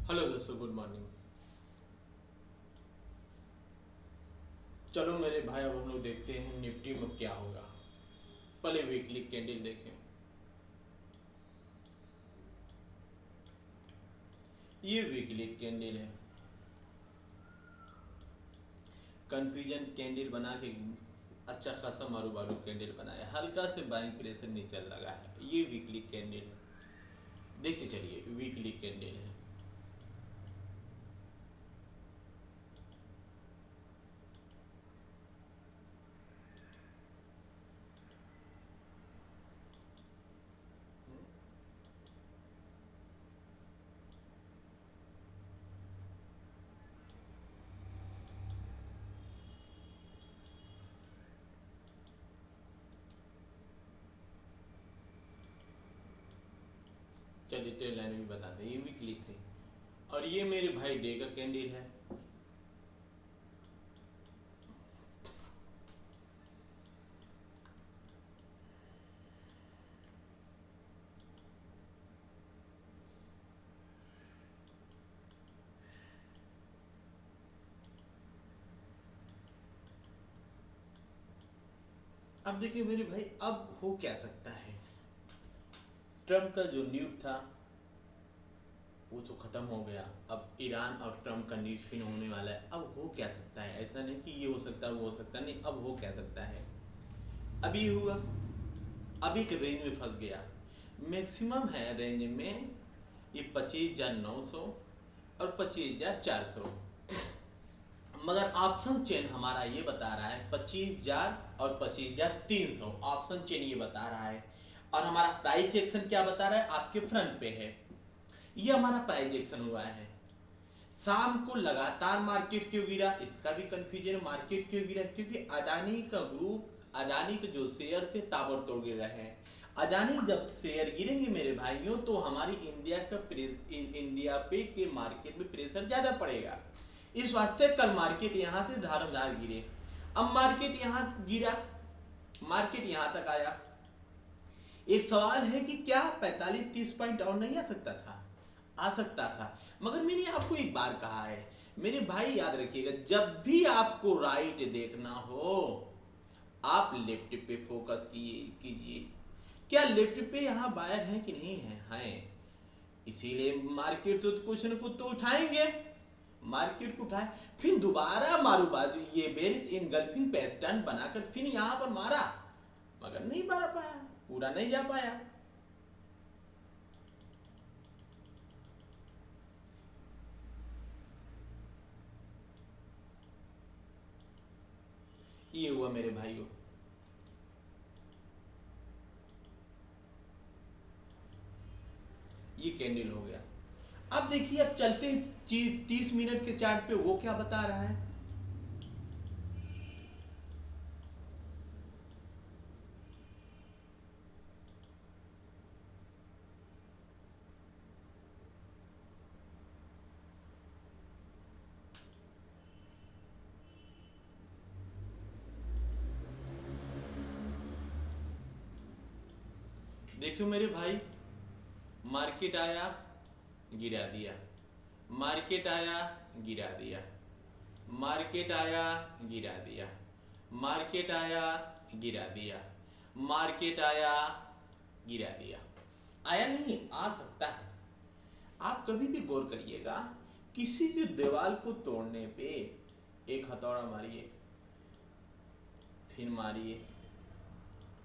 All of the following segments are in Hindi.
हेलो दोस्तों, गुड मॉर्निंग। चलो मेरे भाई, अब हम लोग देखते हैं निफ्टी में क्या होगा। पहले वीकली कैंडल देखें। ये वीकली कैंडल है। कंफ्यूजन कैंडल बना के अच्छा खासा मारू बारू कैंडल बनाया, हल्का से बाइंग प्रेशर नीचे लगा है। ये वीकली कैंडल है, देखते चलिए। वीकली कैंडल है। चलिए ट्रेड लाइन भी बताते हैं। ये वीकली थी और ये मेरे भाई डे का कैंडल है। अब देखिए मेरे भाई, अब हो क्या सकता है। ट्रम्प का जो न्यूज था वो तो खत्म हो गया। अब ईरान और ट्रम्प का न्यूज फिर होने वाला है। अब हो क्या सकता है, ऐसा नहीं कि ये हो सकता है वो हो सकता है, नहीं, अब हो क्या सकता है। अभी हुआ, अभी के रेंज में फंस गया। मैक्सिमम है रेंज में ये 25,900 और 25,400। मगर ऑप्शन चेन हमारा ये बता रहा है 25,000 और 25,300। ऑप्शन चेन ये बता रहा है। और हमारा प्राइस एक्शन क्या बता रहा है, आपके फ्रंट पे है। ये हमारा प्राइस एक्शन हुआ है। शाम को लगातार मार्केट क्यों गिरा, इसका भी कंफ्यूजन। मार्केट क्यों गिरा, क्योंकि अडानी का ग्रुप, अडानी के जो शेयर से ताबड़तोड़ गिर रहे हैं। अडानी जब शेयर गिरेंगे मेरे भाइयों, तो हमारी इंडिया का इंडिया पे के मार्केट में प्रेशर ज्यादा पड़ेगा। इस वास्ते कल मार्केट यहाँ से धारमदार गिरे। अब मार्केट यहाँ गिरा, मार्केट यहाँ तक आया। एक सवाल है कि क्या 45-30 पॉइंट और नहीं आ सकता था? आ सकता था। मगर मैंने आपको एक बार कहा है मेरे भाई, याद रखिएगा, जब भी आपको राइट देखना हो आप लेफ्ट पे फोकस कीजिए। क्या लेफ्ट पे यहाँ बायर है कि नहीं है? हैं। इसीलिए मार्केट तो कुछ न कुछ तो उठाएंगे। मार्केट को उठाए, फिर दोबारा मारू बाजू, ये बेरिस इनगल्फिंग पैटर्न बनाकर फिर यहाँ पर मारा, मगर नहीं मारा पाया, पूरा नहीं जा पाया। ये हुआ मेरे भाइयों। ये कैंडल हो गया। अब देखिए, अब चलते हैं 30 मिनट के चार्ट पे, वो क्या बता रहा है। देखियो मेरे भाई, मार्केट आया, गिरा दिया। मार्केट आया, गिरा दिया। मार्केट आया, गिरा दिया। मार्केट आया, गिरा दिया। मार्केट आया, गिरा दिया। आया नहीं, आ सकता है। आप कभी भी गौर करिएगा, किसी भी दीवार को तोड़ने पे एक हथौड़ा मारिए, फिर मारिए,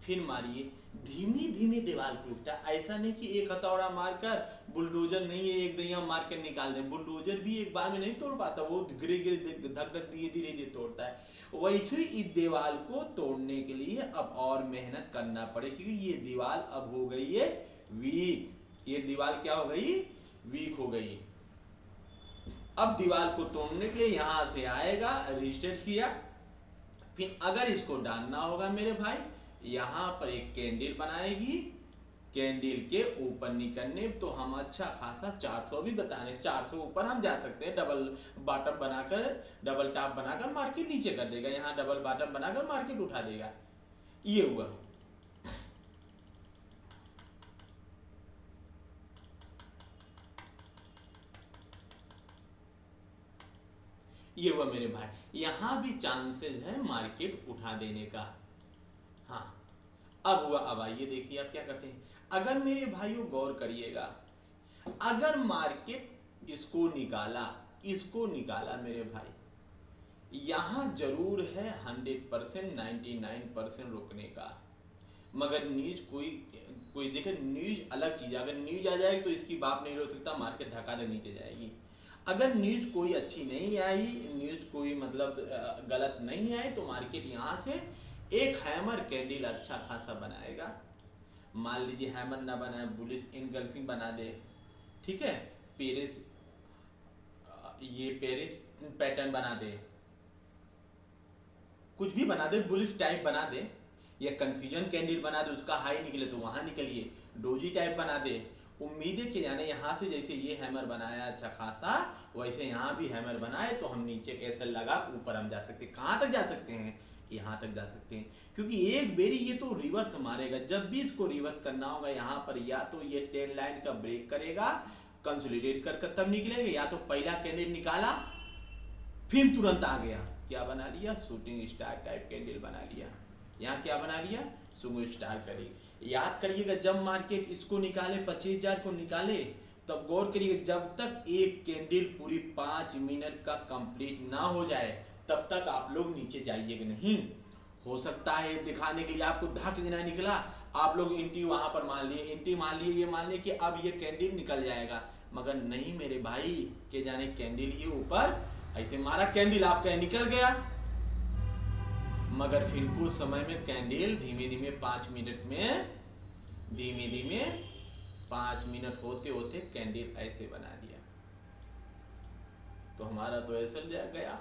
फिर मारिए, धीमे धीमे दीवार टूटता है। ऐसा नहीं कि एक हथौड़ा मारकर, बुलडोजर नहीं है एक दैया मार कर निकाल दे। बुलडोजर भी एक बार में नहीं तोड़ पाता, वो गिरे गिरे धक धक धीरे धीरे धीरे तोड़ता है। वैसे ही इस दीवार को तोड़ने के लिए अब और मेहनत करना पड़े, क्योंकि ये दीवार अब हो गई है वीक। ये दीवार क्या हो गई, वीक हो गई। अब दीवार को तोड़ने के लिए यहां से आएगा, रजिस्टर किया, फिर अगर इसको डालना होगा मेरे भाई, यहां पर एक कैंडल बनाएगी। कैंडल के ऊपर निकलने तो हम अच्छा खासा 400 भी बता रहे, 400 ऊपर हम जा सकते हैं। डबल बॉटम बनाकर, डबल टॉप बनाकर मार्केट नीचे कर देगा, यहाँ डबल बॉटम बनाकर मार्केट उठा देगा। ये हुआ। ये हुआ मेरे भाई, यहाँ भी चांसेस है मार्केट उठा देने का। हाँ अब हुआ, अब आइए देखिए आप क्या करते हैं। अगर मेरे भाइयों गौर करिएगा, अगर मार्केट इसको निकाला मेरे भाई, यहाँ जरूर है 100% 99% रुकने का। मगर न्यूज कोई देखे, न्यूज अलग चीज है। अगर न्यूज आ जाएगी तो इसकी बात नहीं रोक सकता, मार्केट धक्का दे नीचे जाएगी। अगर न्यूज कोई अच्छी नहीं आई, न्यूज कोई मतलब गलत नहीं आई, तो मार्केट यहाँ से एक हैमर कैंडल अच्छा खासा बनाएगा। मान लीजिए हैमर ना बनाए, बुलिश इनगल्फिंग बना दे, ठीक है, पेरिस ये पेरिस पैटर्न बना दे, कुछ भी बना दे, बुलिश टाइप बना दे, या कंफ्यूजन कैंडल बना दे, उसका हाई निकले तो वहां निकलिए, डोजी टाइप बना दे। उम्मीदें कि जाने यहाँ से जैसे ये हैमर बनाया अच्छा खासा, वैसे यहाँ भी हैमर बनाए तो हम नीचे कैसे लगा ऊपर हम जा सकते हैं। कहाँ तक जा सकते हैं? यहाँ तक जा सकते हैं, क्योंकि एक बेरी ये तो रिवर्स मारेगा। जब भी इसको रिवर्स करना होगा यहाँ पर, या तो ये ट्रेंड लाइन का ब्रेक करेगा, कंसोलिडेट कर तब निकलेगा, या तो पहला कैंडल निकाला फिर तुरंत आ गया, क्या बना लिया, शूटिंग स्टार टाइप कैंडल बना लिया। यहाँ क्या बना लिया, शूटिंग स्टार करी। याद करिएगा जब मार्केट इसको निकाले 25,000 को निकाले, तब गौर करिएगा जब तक एक कैंडल पूरी 5 मिनट का कंप्लीट ना हो जाए तब तक आप लोग नीचे जाइएगा नहीं। हो सकता है दिखाने के लिए आपको धक देना निकला, आप लोग इंटी वहां पर मान लिए, इंटी मान लिए, ये मान लिए कि अब ये कैंडल निकल जाएगा, मगर नहीं मेरे भाई, के जाने कैंडल ये ऊपर ऐसे मारा, कैंडल आपका निकल गया, मगर फिर कुछ समय में कैंडल धीमे धीमे 5 मिनट में, धीमे धीमे 5 मिनट होते होते कैंडल ऐसे बना दिया। तो हमारा तो ऐसे गया,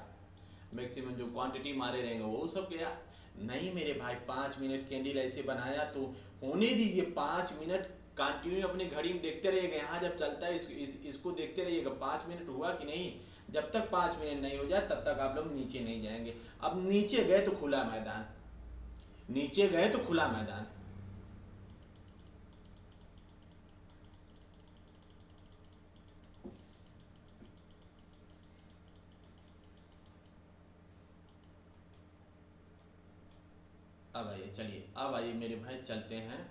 मैक्सिमम जो क्वांटिटी मारे रहेंगे वो सब गया। नहीं मेरे भाई, 5 मिनट कैंडल ऐसे बनाया तो होने दीजिए, 5 मिनट कंटिन्यू अपने घड़ी में देखते रहिएगा। यहाँ जब चलता है इसको देखते रहिएगा 5 मिनट हुआ कि नहीं। जब तक 5 मिनट नहीं हो जाए तब तक आप लोग नीचे नहीं जाएंगे। अब नीचे गए तो खुला मैदान, नीचे गए तो खुला मैदान। अब आइए, चलिए अब आइए मेरे भाई, चलते हैं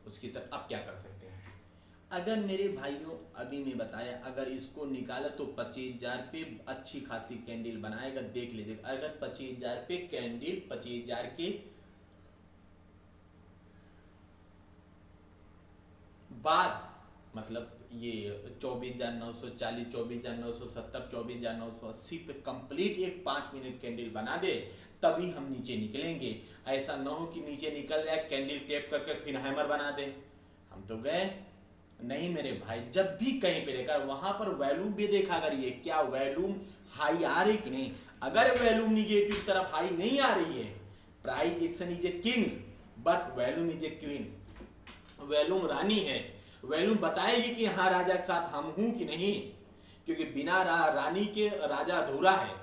उसकी तरफ। अब क्या कर सकते हैं? अगर मेरे भाइयों अभी मैं बताया, अगर इसको निकाला तो 25,000 पे अच्छी खासी कैंडल बनाएगा, देख लीजिए। अगर 25,000 पे कैंडल 25,000 के बाद, मतलब ये 24,940, 24,970, 24,980 पे कंप्लीट एक 5 मिनट कैंडल बना दे, तभी हम नीचे निकलेंगे। ऐसा ना हो कि नीचे निकल जाए, कैंडल टैप करके फिर हैमर बना दे, हम तो गए। नहीं मेरे भाई, जब भी कहीं पे देखा वहां पर वैल्यूम भी देखा करिए, क्या वैल्यूम हाई आ रही कि नहीं। अगर वैल्यूम निगेटिव तरफ हाई नहीं आ रही है, price action is a king but volume is a queen. Volume रानी है, वैल्यूम बताएगी कि हाँ राजा के साथ हम हूं कि नहीं, क्योंकि बिना रानी के राजा अधूरा है।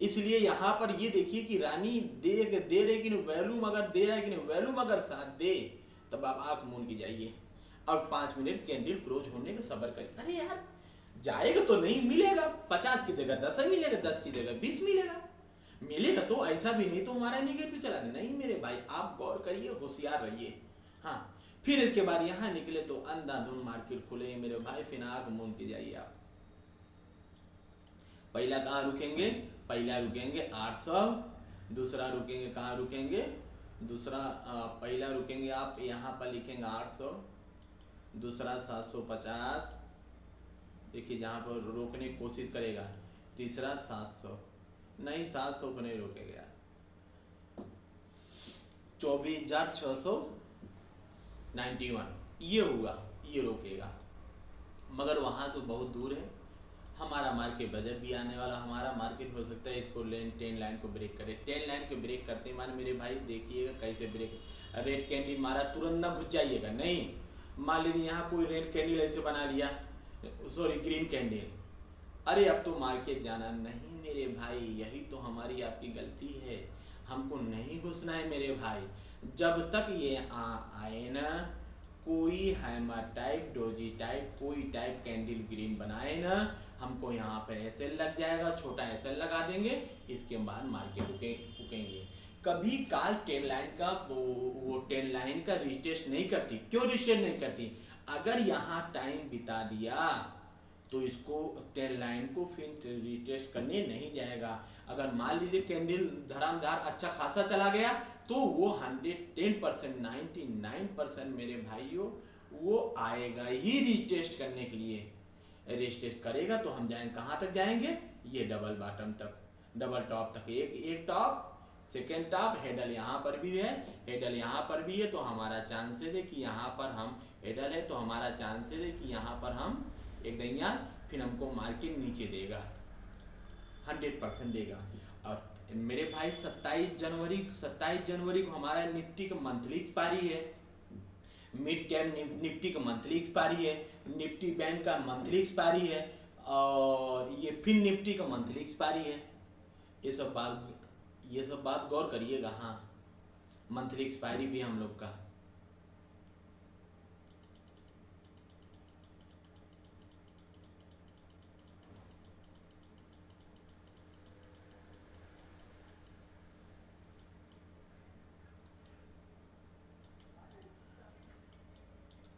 इसलिए यहां पर ये देखिए कि रानी दे रहे कि नहीं, वैल्यूम अगर दे रहा है कि नहीं, वैल्यूम अगर साथ दे तब आप आंख मूंद के जाइए। अब 5 मिनट कैंडल क्लोज होने का सबर करिए। अरे यार जाएगा तो नहीं मिलेगा, 50 की जगह 10 मिलेगा, 10 की जगह 20 मिलेगा, मिलेगा तो ऐसा भी नहीं तो हमारा निगेटिव चला दे। नहीं मेरे भाई, आप गौर करिए, होशियार रहिए। हाँ, फिर इसके बाद यहाँ निकले तो अंधाधुंध मार्केट खुले मेरे भाई, फिर आंख मूंद के जाइए आप। पहला कहाँ रुकेंगे? पहला रुकेंगे 800, दूसरा रुकेंगे कहाँ रुकेंगे, दूसरा पहला रुकेंगे आप यहाँ पर लिखेंगे 800, दूसरा 750, देखिए जहाँ पर रोकने की कोशिश करेगा, तीसरा 700, नहीं 700 को नहीं रोकेगा, 24,691 ये हुआ, ये रोकेगा। मगर वहाँ से बहुत दूर है, हमारा मार्केट बजट भी आने वाला, हमारा मार्केट हो सकता है इसको ट्रेंड लाइन को ब्रेक करे। ट्रेंड लाइन को ब्रेक करते माने मेरे भाई देखिएगा कैसे ब्रेक, रेड कैंडल मारा तुरंत ना घुस जाइएगा, नहीं। मान लीजिए यहाँ कोई रेड कैंडल ऐसे बना लिया, सॉरी ग्रीन कैंडल, अरे अब तो मार्केट जाना नहीं मेरे भाई, यही तो हमारी आपकी गलती है। हमको नहीं घुसना है मेरे भाई, जब तक ये आए ना कोई हैमर टाइप, डोजी टाइप, कोई टाइप कैंडल ग्रीन बनाए ना, हमको यहाँ पर ऐसे लग जाएगा, छोटा ऐसे लगा देंगे, इसके बाद मार्केट रुकेंगे। कभी काल ट्रेन लाइन का वो ट्रेन लाइन का रिटेस्ट नहीं करती। क्यों रिटेस्ट नहीं करती? अगर यहाँ टाइम बिता दिया तो इसको ट्रेन लाइन को फिर रिटेस्ट करने नहीं जाएगा। अगर मान लीजिए कैंडल धड़ामधार अच्छा खासा चला गया तो वो 110%, 99% मेरे भाइयों वो आएगा ही रिटेस्ट करने के लिए। रिटेस्ट करेगा तो हम जाएंगे कहाँ तक जाएंगे? ये डबल बॉटम तक, डबल टॉप तक। एक टॉप, सेकेंड टॉप, हेडल यहाँ पर भी है, हेडल यहाँ पर भी है, तो हमारा चांसेस है कि यहाँ पर हम हेडल है तो हमारा चांसेस है कि यहाँ पर हम एक दैया फिर हमको मार्केट नीचे देगा, 100% देगा। और मेरे भाई 27 जनवरी को हमारा निफ्टी का मंथली एक्सपायरी है, मिड कैप निफ्टी का मंथली एक्सपायरी है, निफ्टी बैंक का मंथली एक्सपायरी है, और ये फिर निफ्टी का मंथली एक्सपायरी है। ये सब बात गौर करिएगा। हाँ, मंथली एक्सपायरी भी हम लोग का।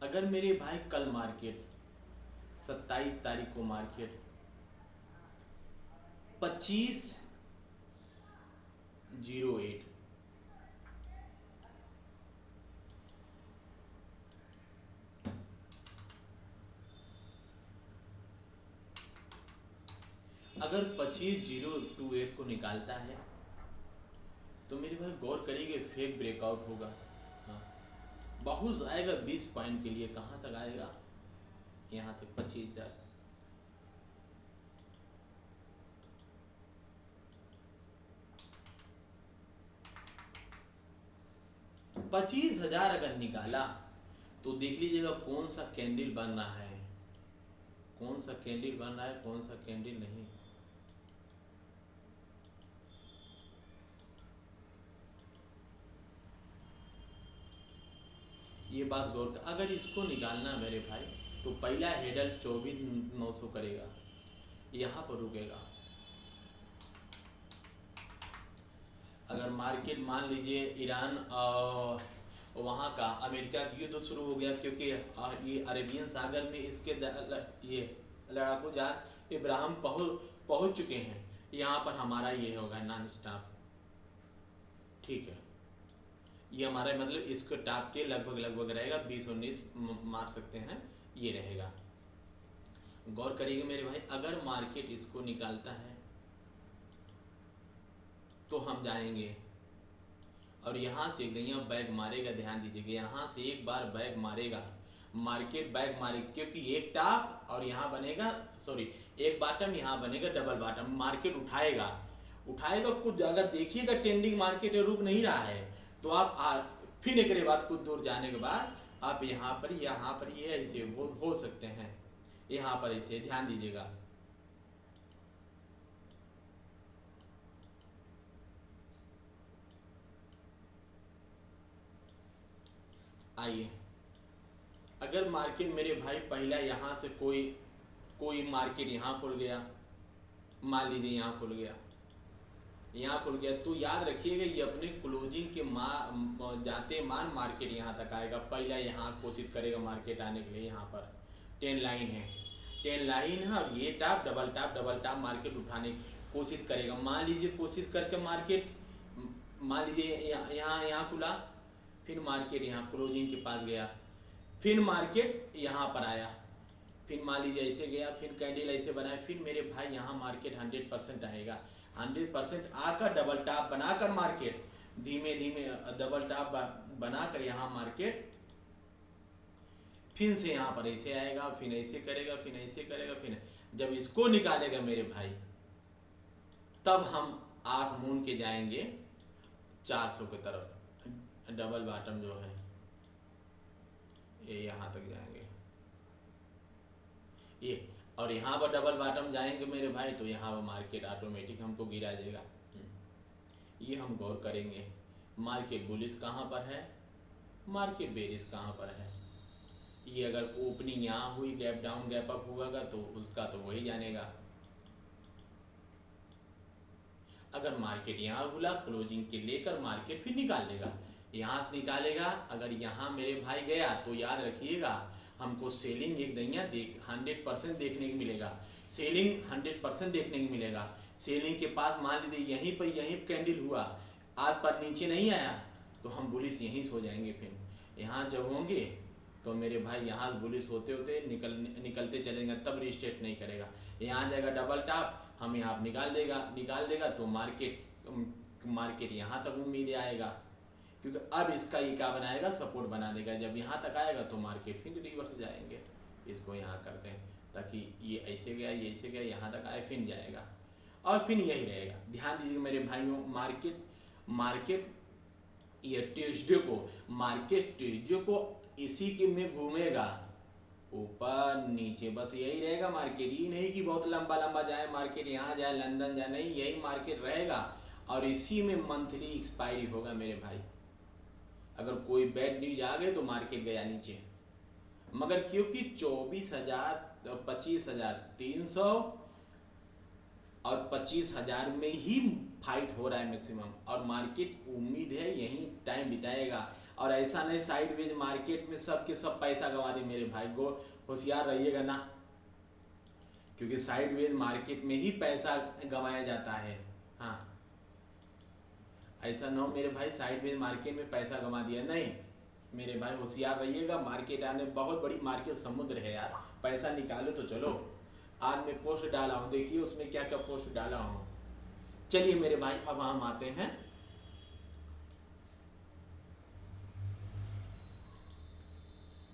अगर मेरे भाई कल मार्केट 27 तारीख को मार्केट 25.08 अगर 25.028 को निकालता है तो मेरे भाई गौर करिए फेक ब्रेकआउट होगा। हाँ, बहुत आएगा 20 पॉइंट के लिए। कहाँ तक आएगा? यहाँ तक 25,000। 25,000 अगर निकाला तो देख लीजिएगा कौन सा कैंडल बन रहा है, कौन सा कैंडल बन रहा है, कौन सा कैंडल नहीं। ये बात गौर कर। अगर इसको निकालना मेरे भाई तो पहला हेडल 24,900 करेगा, यहाँ पर रुकेगा। अगर मार्केट मान लीजिए ईरान और वहाँ का अमेरिका का युद्ध शुरू हो गया, क्योंकि ये अरेबियन सागर में इसके ये लड़ाकू जहाज इब्राहिम पहुँच चुके हैं, यहाँ पर हमारा ये होगा नॉन स्टॉप। ठीक है, ये हमारा मतलब इसको टॉप के लगभग रहेगा, 20-19 मार सकते हैं, ये रहेगा। गौर करिएगा मेरे भाई, अगर मार्केट इसको निकालता है तो हम जाएंगे, और यहाँ से एकदम बैग मारेगा। ध्यान दीजिएगा, यहाँ से एक बार बैग मारेगा, मार्केट बैग मारेगा, क्योंकि एक टॉप और यहाँ बनेगा, सॉरी एक बॉटम यहाँ बनेगा, डबल बॉटम। मार्केट उठाएगा कुछ। अगर देखिएगा ट्रेंडिंग मार्केट रुक नहीं रहा है तो आप फिर एक बाद कुछ दूर जाने के बाद आप यहाँ पर ये ऐसे हो सकते हैं, यहाँ पर ऐसे ध्यान दीजिएगा। आइए, अगर मार्केट मेरे भाई पहला यहाँ से कोई मार्केट यहाँ खुल गया, मान लीजिए यहाँ खुल गया, तो याद रखिएगा ये अपने क्लोजिंग के जाते मान मार्केट यहाँ तक आएगा। पहला यहाँ कोशिश करेगा मार्केट आने के लिए, यहाँ पर 10 लाइन है, 10 लाइन है, और ये टॉप डबल टॉप मार्केट उठाने की कोशिश करेगा। मान लीजिए कोशिश करके मार्केट, मान लीजिए यहाँ खुला, फिर मार्केट यहाँ क्लोजिंग के पास गया, फिर मार्केट यहाँ पर आया, फिर मान लीजिए ऐसे गया, फिर कैंडल ऐसे बनाया, फिर मेरे भाई यहाँ मार्केट 100% आएगा। 100% आकर डबल टॉप बनाकर मार्केट धीमे धीमे डबल टॉप बनाकर यहाँ मार्केट फिर से यहाँ पर ऐसे आएगा, फिर ऐसे करेगा, फिर ऐसे करेगा, फिर जब इसको निकालेगा मेरे भाई तब हम आँख मूंद के जाएंगे 400 की तरफ। डबल बॉटम जो है ये यहाँ तक जाएंगे ये, और यहाँ पर डबल बॉटम जाएंगे मेरे भाई तो यहाँ पर मार्केट ऑटोमेटिक हमको गिरा देगा। ये हम गौर करेंगे। मार्केट बुलिश कहाँ पर है, मार्केट बेरिश कहाँ पर है, ये अगर ओपनिंग यहाँ हुई, गैप डाउन गैप अप होगा तो उसका तो वही जानेगा। अगर मार्केट यहाँ खुला क्लोजिंग के लेकर मार्केट फिर निकाल लेगा, यहाँ से निकालेगा। अगर यहाँ मेरे भाई गया तो याद रखिएगा हमको सेलिंग एक दैया 100% देखने को मिलेगा, सेलिंग 100% देखने को मिलेगा। सेलिंग के पास मान लीजिए यहीं पर कैंडल हुआ, आज पर नीचे नहीं आया तो हम बुलिश यहीं से हो जाएंगे। फिर यहाँ जब होंगे तो मेरे भाई यहाँ बुलिश होते होते निकलते चलेंगे, तब रिस्टेट नहीं करेगा। यहाँ जाएगा डबल टॉप, हम यहाँ निकाल देगा तो मार्केट यहाँ तक उम्मीद आएगा, क्योंकि अब इसका ये क्या बनाएगा, सपोर्ट बना देगा। जब यहाँ तक आएगा तो मार्केट फिर रिवर्स जाएंगे। इसको यहाँ करते हैं ताकि ये ऐसे गया यहाँ तक आए फिर जाएगा और फिर यही रहेगा। ध्यान दीजिए मेरे भाइयों, मार्केट ये ट्यूसडे को इसी के में घूमेगा, ऊपर नीचे, बस यही रहेगा मार्केट। ही नहीं कि बहुत लंबा लंबा जाए मार्केट, यहाँ जाए लंदन जाए, नहीं, यही मार्केट रहेगा और इसी में मंथली एक्सपायरी होगा मेरे भाई। अगर कोई बैड न्यूज आ गए तो मार्केट गया नीचे, मगर क्योंकि 24,000 25,300 और 25,000 में ही फाइट हो रहा है मैक्सिमम, और मार्केट उम्मीद है यही टाइम बिताएगा। और ऐसा नहीं साइडवेज मार्केट में सब के सब पैसा गंवा दे मेरे भाई को, होशियार रहिएगा ना, क्योंकि साइडवेज मार्केट में ही पैसा गंवाया जाता है। हाँ, ऐसा ना हो मेरे भाई साइडवेज मार्केट में पैसा गंवा दिया, नहीं मेरे भाई होशियार रहिएगा। मार्केट आने बहुत बड़ी मार्केट समुद्र है यार, पैसा निकालो तो चलो। आज मैं पोस्ट डाला हूँ, देखिए उसमें क्या क्या पोस्ट डाला हूँ। चलिए मेरे भाई अब हम आते हैं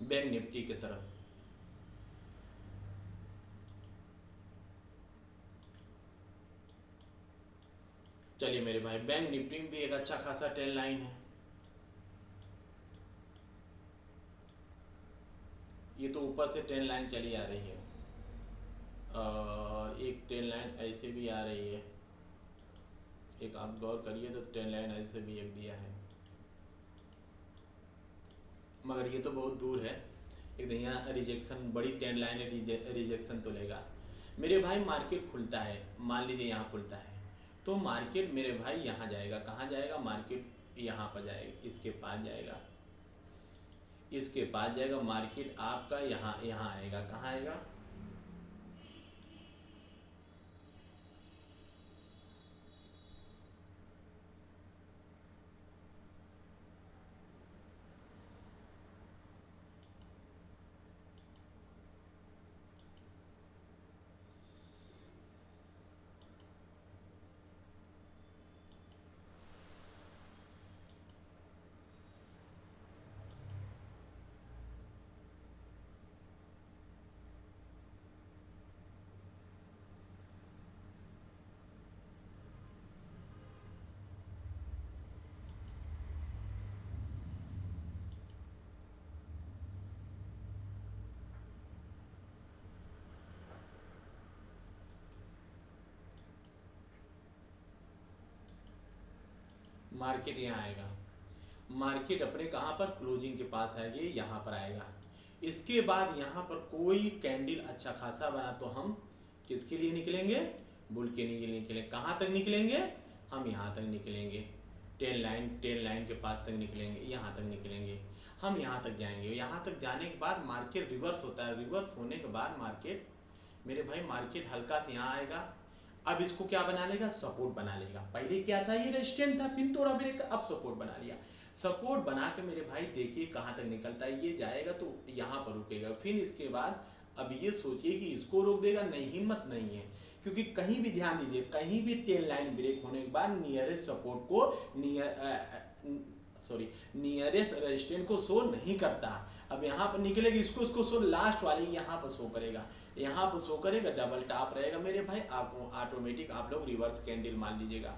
बैंक निफ्टी की तरफ। चलिए मेरे भाई, बैंक निफ्टी में भी एक अच्छा खासा ट्रेंड लाइन है। ये तो ऊपर से ट्रेंड लाइन चली आ रही है और एक ट्रेंड लाइन ऐसे भी आ रही है, एक आप गौर करिए तो ट्रेंड लाइन ऐसे भी एक दिया है, मगर ये तो बहुत दूर है। एक यहाँ रिजेक्शन, बड़ी ट्रेंड लाइन है, रिजेक्शन तो लेगा मेरे भाई। मार्केट खुलता है, मान लीजिए यहाँ खुलता है तो मार्केट मेरे भाई यहाँ जाएगा, कहाँ जाएगा, मार्केट यहाँ पर जाएगा, इसके पास जाएगा, इसके पास जाएगा, मार्केट आपका यहाँ आएगा, कहाँ आएगा, मार्केट यहाँ आएगा, मार्केट अपने कहाँ पर क्लोजिंग के पास आएगी, यहाँ पर आएगा। इसके बाद यहाँ पर कोई कैंडल अच्छा खासा बना तो हम किसके लिए निकलेंगे, बुल के लिए निकलेंगे। कहाँ तक निकलेंगे, हम यहाँ तक निकलेंगे, टेन लाइन के पास तक निकलेंगे, यहाँ तक निकलेंगे, हम यहाँ तक जाएंगे। यहाँ तक जाने के बाद मार्केट रिवर्स होता है, रिवर्स होने के बाद मार्केट मेरे भाई, मार्केट हल्का से यहाँ आएगा। अब इसको क्या बना लेगा, सपोर्ट बना लेगा। पहले क्या था, ये रेजिस्टेंट था, फिर थोड़ा ब्रेक, अब सपोर्ट बना लिया। सपोर्ट बना के मेरे भाई देखिए कहाँ तक निकलता है, ये जाएगा तो यहाँ पर रुकेगा, फिर इसके बाद अब ये सोचिए कि इसको रोक देगा, नहीं, हिम्मत नहीं है, क्योंकि कहीं भी ध्यान दीजिए, कहीं भी टेन लाइन ब्रेक होने के बाद नियरेस्ट सपोर्ट को नियरेस्ट रेजिस्टेंस को शो नहीं करता। अब यहाँ पर निकलेगी, इसको शो लास्ट वाले यहाँ पर शो करेगा, यहाँ पर शो करेगा, डबल टॉप रहेगा मेरे भाई। आपको ऑटोमेटिक आप लोग रिवर्स कैंडल मान लीजिएगा,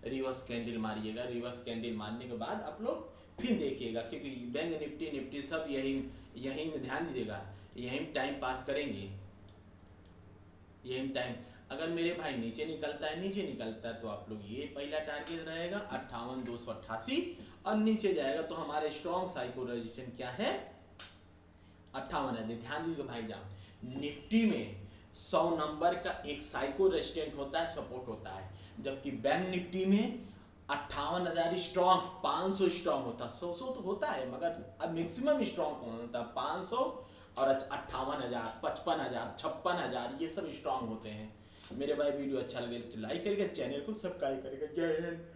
रिवर्स कैंडल मारिएगा। रिवर्स कैंडल मारने के बाद आप लोग फिर देखिएगा, क्योंकि बैंक निफ्टी सब यही में ध्यान दीजिएगा, यही टाइम पास करेंगे, यही टाइम। अगर मेरे भाई नीचे निकलता है तो आप लोग ये पहला टारगेट रहेगा 58,288, और नीचे जाएगा तो हमारे स्ट्रॉन्ग साइको रेजिस्टेंस क्या है 58 है। ध्यान दीजिए भाई जान, निफ्टी में 100 नंबर का एक साइको रेजिस्टेंट होता है, सपोर्ट होता है, जबकि बैंक निफ्टी में 58,000 स्ट्रॉन्ग 500 स्ट्रॉन्ग होता है। 100 तो होता है मगर अब मैक्सिमम स्ट्रॉन्ग कौन होता है 500 और 58,000 55,000 56,000 ये सब स्ट्रॉन्ग होते हैं। मेरे भाई वीडियो अच्छा लगे तो लाइक करिएगा, चैनल को सब्सक्राइब करिएगा। जय हिंद।